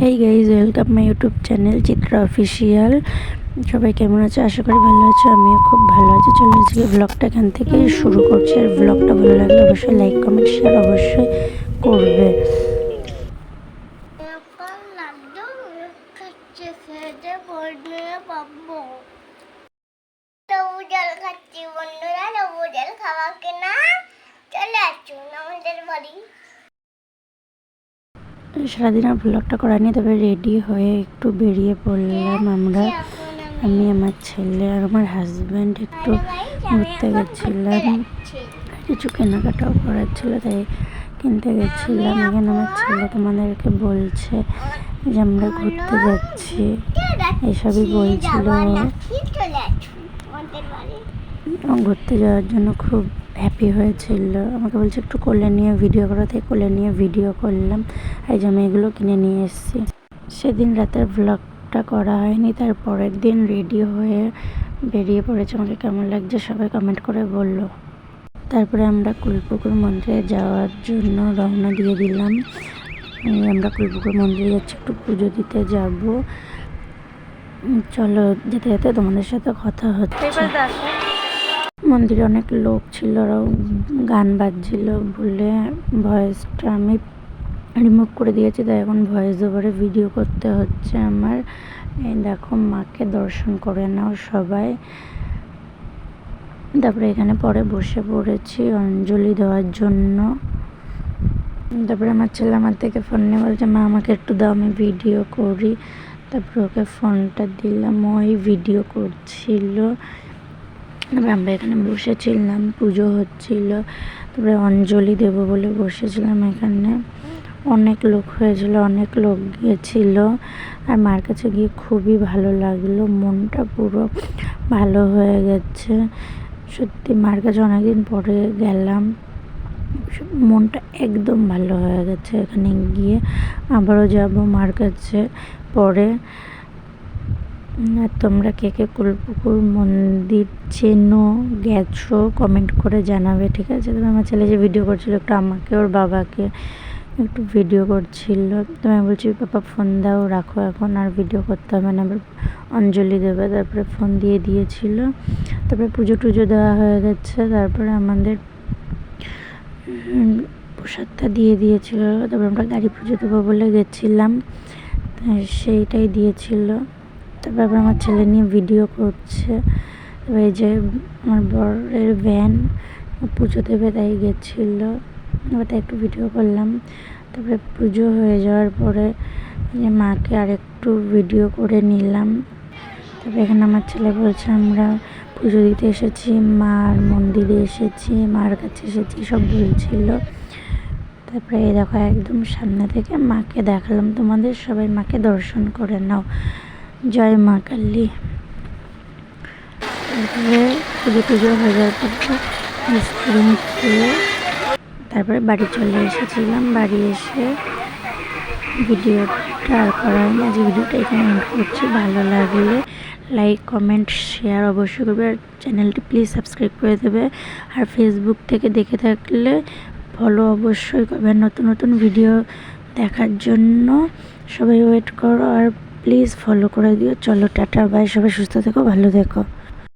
Hey guys, welcome my YouTube channel Chitra official. সবাই কেমন আছে? আশা করি ভালো আছো। আমিও খুব ভালো আছি। চলে আজকে ব্লগটা এখান থেকে শুরু করছি। আর ব্লগটা ভালো লাগলে অবশ্যই লাইক কমেন্ট শেয়ার অবশ্যই করবে। সারাদিন আর ব্লগটা করা নিয়ে তবে রেডি হয়ে একটু বেরিয়ে পড়লাম আমরা। আমি, আমার ছেলে আর আমার হাজব্যান্ড একটু ঘুরতে গেছিলাম। কিছু কেনাকাটাও করার ছিল, তাই কিনতে গেছিলাম। এখানে আমার ছেলে তোমাদেরকে বলছে যে আমরা ঘুরতে যাচ্ছি, এসবই বলছিল। ঘুরতে যাওয়ার জন্য খুব হ্যাপি হয়েছিল। আমাকে বলছে একটু কোলে নিয়ে ভিডিও করো, তাই কোলে নিয়ে ভিডিও করলাম। এই যে আমি এগুলো কিনে নিয়ে এসেছি। সেদিন রাতের ব্লগটা করা হয়নি, তার পরের দিন রেডি হয়ে বেরিয়ে পড়েছে। আমাকে কেমন লাগছে সবাই কমেন্ট করে বললো। তারপরে আমরা কুলপুকুর মন্দিরে যাওয়ার জন্য রওনা দিয়ে দিলাম। আমরা কুলপুকুর মন্দিরে যাচ্ছি, একটু পুজো দিতে যাব। চলো, যেতে যেতে তোমাদের সাথে কথা হচ্ছে। মন্দিরে অনেক লোক ছিল, ওরাও গান বাজছিল বলে ভয়েসটা আমি রিমুভ করে দিয়েছি, তাই এখন ভয়েস ওভারে ভিডিও করতে হচ্ছে আমার। এই দেখো, মাকে দর্শন করে নাও সবাই। তারপরে এখানে পরে বসে পড়েছি অঞ্জলি দেওয়ার জন্য। তারপরে আমার ছেলে আমার থেকে ফোন নিয়ে বলছে, মা আমাকে একটু দাও, আমি ভিডিও করি। তারপরে ওকে ফোনটা দিলাম, ওই ভিডিও করছিল। তারপরে আমরা এখানে বসেছিলাম, পুজো হচ্ছিল। তারপরে অঞ্জলি দেবো বলে বসেছিলাম এখানে। অনেক লোক হয়েছিল, অনেক লোক গিয়েছিল। আর মার কাছে গিয়ে খুবই ভালো লাগলো, মনটা পুরো ভালো হয়ে গেছে। সত্যি মার কাছে অনেকদিন পরে গেলাম, মনটা একদম ভালো হয়ে গেছে। এখানে গিয়ে আবারও যাব মার কাছে পরে। আর তোমরা কে কে কুলপুকুর মন্দির চেনো, গেছো, কমেন্ট করে জানাবে, ঠিক আছে? তবে আমার ছেলে যে ভিডিও করছিল, একটু আমাকে ওর বাবাকে একটু ভিডিও করছিল। তো আমি বলছি, পাপা ফোন দাও, রাখো, এখন আর ভিডিও করতে হবে না, এবার অঞ্জলি দেবে। তারপরে ফোন দিয়ে দিয়েছিল। তারপরে পুজো টুজো দেওয়া হয়ে গেছে। তারপরে আমাদের প্রসাদটা দিয়ে দিয়েছিল। তারপরে আমরা গাড়ি পুজো দেবো বলে গেছিলাম, সেইটাই দিয়েছিল। তারপর আবার আমার ছেলে নিয়ে ভিডিও করছে। তারপরে এই যে আমার বরের ভ্যান পুজো দেবে, তাই গেছিলো, এবার তাই একটু ভিডিও করলাম। তারপরে পুজো হয়ে যাওয়ার পরে যে মাকে আর একটু ভিডিও করে নিলাম। তারপরে এখানে আমার ছেলে বলছে, আমরা পুজো দিতে এসেছি, মার মন্দিরে এসেছি, মার কাছে এসেছি, সব বলছিল। তারপরে এই দেখো, একদম সামনে থেকে মাকে দেখালাম তোমাদের। সবাই মাকে দর্শন করে নাও। জয় মা কালী। তারপরে পুজো টুজো হয়ে যাওয়ার পর আইসক্রিম খেয়ে তারপরে বাড়ি চলে এসেছিলাম। বাড়ি এসে ভিডিওটা আর করা হয়নি। আজ ভিডিওটা এখানে এন্ড করছি। ভালো লাগলে লাইক কমেন্ট শেয়ার অবশ্যই করবে। আর চ্যানেলটি প্লিজ সাবস্ক্রাইব করে দেবে। আর ফেসবুক থেকে দেখে থাকলে ফলো অবশ্যই করবে। নতুন নতুন ভিডিও দেখার জন্য সবাই ওয়েট করো, আর প্লিজ ফলো করে দিও। চলো, টাটা, বাই। সবাই সুস্থ থেকো, ভালো থেকো।